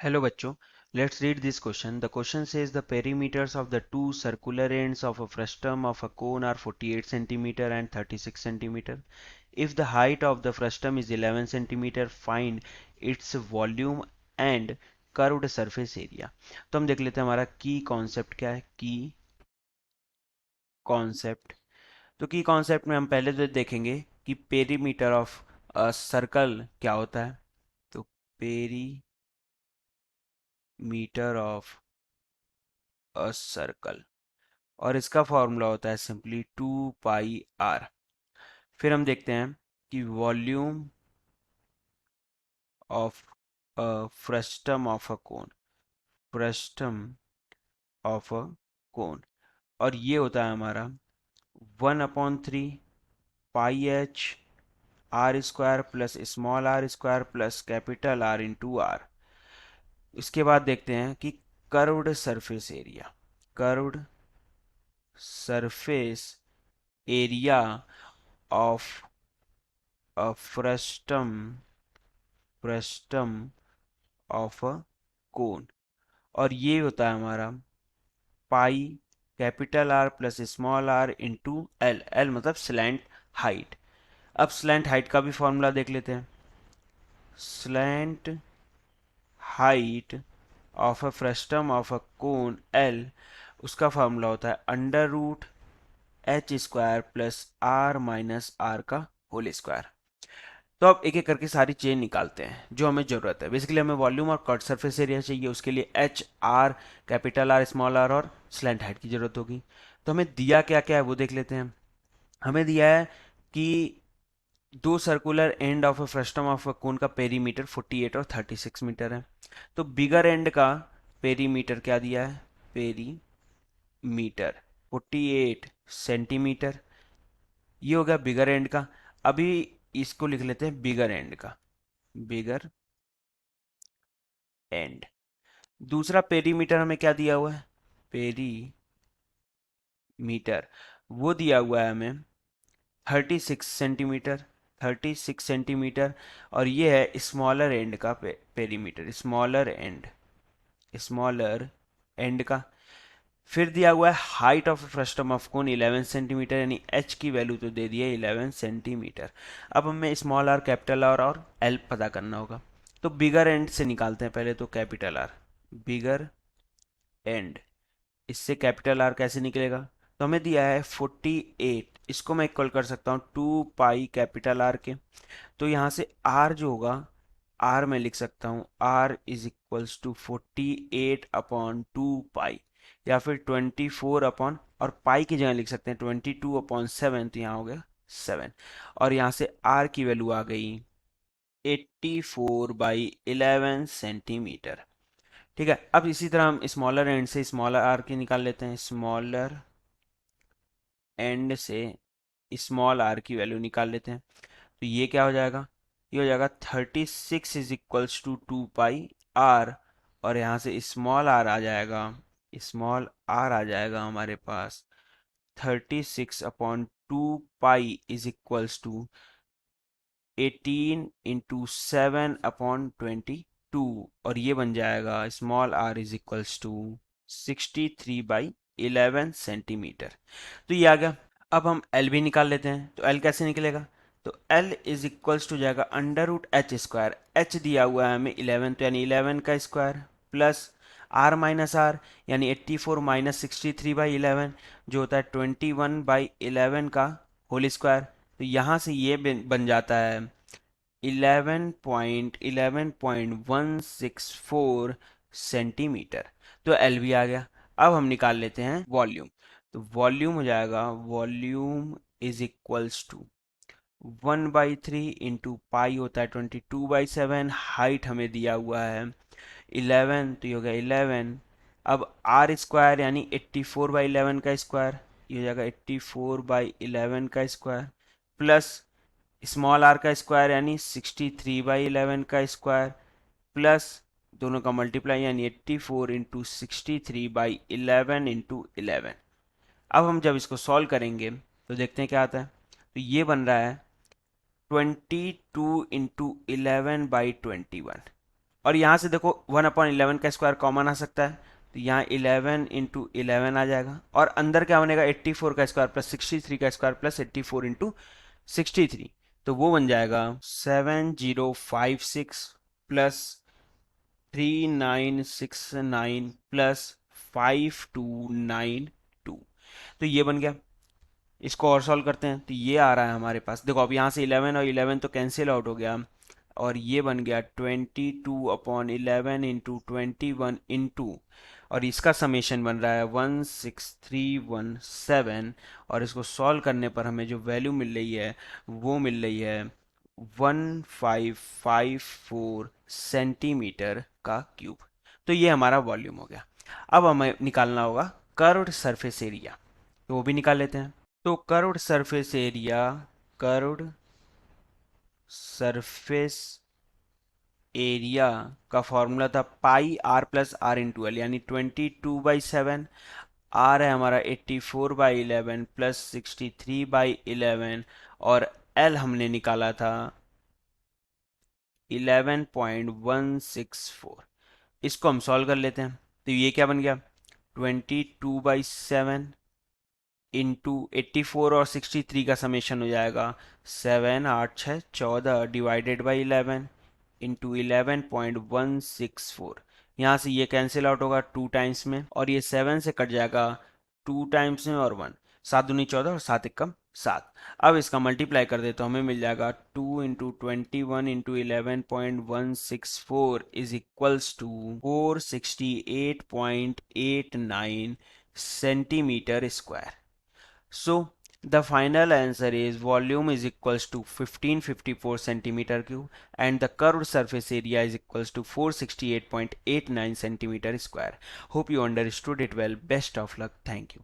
Hello bachcho, let's read this question. The question says the perimeters of the two circular ends of a frustum of a cone are 48 centimeter and 36 centimeter. If the height of the frustum is 11 centimeter, find its volume and curved surface area. तो हम देख लेते हैं हमारा की concept क्या है. की कॉन्सेप्ट, तो की कॉन्सेप्ट में हम पहले तो देखेंगे कि पेरीमीटर ऑफ सर्कल क्या होता है. तो पेरीमीटर ऑफ अ सर्कल, और इसका फॉर्मूला होता है सिंपली 2 पाई आर. फिर हम देखते हैं कि volume of a frustum of a cone, frustum of a cone, और ये होता है हमारा 1/3 pi h r square plus small r square plus capital R into r. इसके बाद देखते हैं कि curved surface area, curved surface area of a frustum of a cone, और ये होता है हमारा pi capital R plus small r into l. L मतलब स्लैंट हाइट. अब स्लैंट हाइट का भी फॉर्मूला देख लेते हैं. Slant height of a frustum of a cone L, उसका फॉर्मूला होता है √h² plus R minus R का होल स्क्वायर. तो अब एक एक करके सारी चेन निकालते हैं जो हमें जरूरत है. बेसिकली हमें वॉल्यूम और कट सरफेस एरिया चाहिए, उसके लिए H R, capital R, small R और स्लैंट हाइट की जरूरत होगी. तो हमें दिया क्या क्या है वो देख लेते हैं. हमें दिया है कि दो circular end of a frustum of a cone का पेरीमीटर 48 और 36 मीटर है. तो बिगर एंड का पेरीमीटर क्या दिया है, पेरीमीटर 48 सेंटीमीटर. ये हो गया बिगर एंड का. अभी इसको लिख लेते हैं बिगर एंड का, बिगर एंड. दूसरा पेरीमीटर हमें क्या दिया हुआ है, पेरीमीटर वो दिया हुआ है हमें 36 सेंटीमीटर, 36 सेंटीमीटर. और ये है स्मॉलर एंड का पेरीमीटर, स्मॉलर एंड का. फिर दिया हुआ है height of frustum of cone 11 centimetre, यानी एच की वैल्यू तो दे दी है 11 सेंटीमीटर. अब हमें स्मॉल आर, कैपिटल आर और एल पता करना होगा. तो बिगर एंड से निकालते हैं पहले. तो कैपिटल आर, बिगर एंड, इससे कैपिटल आर कैसे निकलेगा. तो हमें दिया है 48, इसको मैं इक्वल कर सकता हूँ 2 पाई कैपिटल आर के. तो यहाँ से आर जो होगा, आर मैं लिख सकता हूँ आर इज इक्वल्स टू 48/2 पाई, या फिर 24 और पाई की जगह लिख सकते हैं 22/7. तो यहाँ हो गया 7. और यहाँ से आर की वैल्यू आ गई 84/11 सेंटीमीटर. ठीक है. अब इसी तरह हम स्मॉलर एंड से स्मॉलर आर की निकाल लेते हैं. स्मॉलर एंड से स्मॉल आर की वैल्यू निकाल लेते हैं. तो ये क्या हो जाएगा, ये हो जाएगा 36 is equals to 2 pi R. और यहाँ से स्मॉल आर आ जाएगा, स्मॉल आर आ जाएगा हमारे पास 36/2 पाई इज इक्वल्स टू 18 × 7/22. और ये बन जाएगा small R is equals to 63/11 centimetre. तो ये आ गया. अब हम एल भी निकाल लेते हैं. तो एल कैसे निकलेगा, तो एल इज इक्वल्स टू जाएगा √h². एच दिया हुआ है हमें 11, तो यानी 11 का square plus R minus R, यानी 84 माइनस 63/11 जो होता है 21/11 का होल स्क्वायर. तो यहाँ से ये बन जाता है 11.164 सेंटीमीटर. तो एल भी आ गया. अब हम निकाल लेते हैं वॉल्यूम. तो वॉल्यूम हो जाएगा, volume is equals to 1/3 into pi होता है 22/7. हाइट हमें दिया हुआ है 11, तो ये हो गया 11. अब आर स्क्वायर यानी 84/11 का स्क्वायर, ये हो जाएगा 84/11 का स्क्वायर प्लस स्मॉल आर का स्क्वायर यानी 63/11 का स्क्वायर प्लस दोनों का मल्टीप्लाई यानी 84 इंटू 63/11 इंटू 11. अब हम जब इसको सॉल्व करेंगे तो देखते हैं क्या आता है. तो ये बन रहा है 22 इंटू 11/21. और यहाँ से देखो 1/11 का स्क्वायर कॉमन आ सकता है, तो यहाँ 11 × 11 आ जाएगा, और अंदर क्या बनेगा 84 का स्क्वायर प्लस 63 का स्क्वायर प्लस 84 × 63, तो वो बन जाएगा 7056 प्लस 3969 प्लस 5292। तो ये बन गया। इसको और सॉल्व करते हैं, तो ये आ रहा है हमारे पास, देखो अब यहाँ से 11 और 11 तो कैंसिल आउट हो गया, और ये बन गया 22/11 × 21 और इसका समेशन बन रहा है 16317, और इसको सॉल्व करने पर हमें जो वैल्यू मिल रही है वो मिल रही है 1554 सेंटीमीटर का क्यूब। तो ये हमारा वॉल्यूम हो गया। अब हमें निकालना होगा कर्व्ड सरफेस एरिया, तो वो भी निकाल लेते हैं। तो कर्व्ड सरफेस एरिया का फॉर्मूला था πr+r×l, यानी 22/7, आर है हमारा 84/11 प्लस 63/11, और एल हमने निकाला था 11.164। इसको हम सॉल्व कर लेते हैं, तो ये क्या बन गया 22/7 इंटू 84 और 63 का समेशन हो जाएगा 7 8 6 14 डिवाइडेड बाई 11 इंटू 11.164। यहाँ से ये कैंसिल आउट होगा 2 टाइम्स में, और ये 7 से कट जाएगा 2 टाइम्स में, और 1, 7 दूनी 14 और 7 एकम 7। अब इसका मल्टीप्लाई कर दे तो हमें मिल जाएगा 2 × 21 × 11.164 is equals to 468.89 centimetre square. So the final answer is volume is equals to 1554 centimeter cube and the curved surface area is equals to 468.89 centimeter square. Hope you understood it well. Best of luck. Thank you.